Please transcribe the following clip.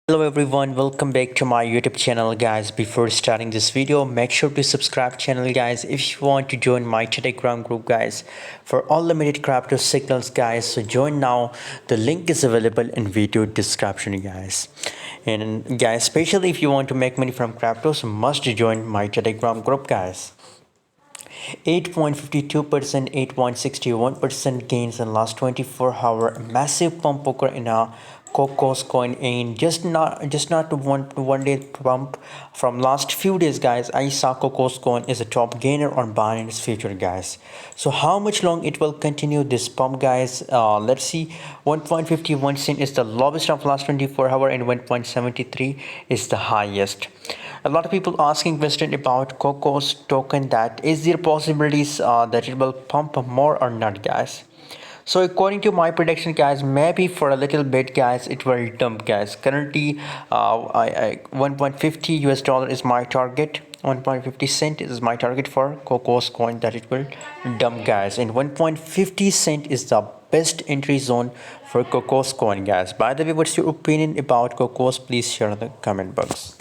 Hello everyone, welcome back to my YouTube channel guys. Before starting this video, make sure to subscribe channel guys if you want to join my Telegram group guys for unlimited crypto signals guys. So join now. The link is available in video description guys. And guys, especially if you want to make money from cryptos, must join my Telegram group guys. 8.52%, 8.61% gains in last 24-hour. Massive pump occur in a Cocos coin in just not one day pump from last few days guys. I saw Cocos coin is a top gainer on Binance future guys. So how much long it will continue this pump guys? Let's see. 1.51 cent is the lowest of last 24-hour and 1.73 is the highest. A lot of people asking question about Cocos token, that is there possibilities that it will pump more or not guys. So according to my prediction guys, maybe for a little bit guys it will dump guys. Currently 1.50 US dollar is my target. 1.50 cent is my target for Cocos coin, that it will dump guys, and 1.50 cent is the best entry zone for Cocos coin guys. By the way, what's your opinion about Cocos? Please share in the comment box.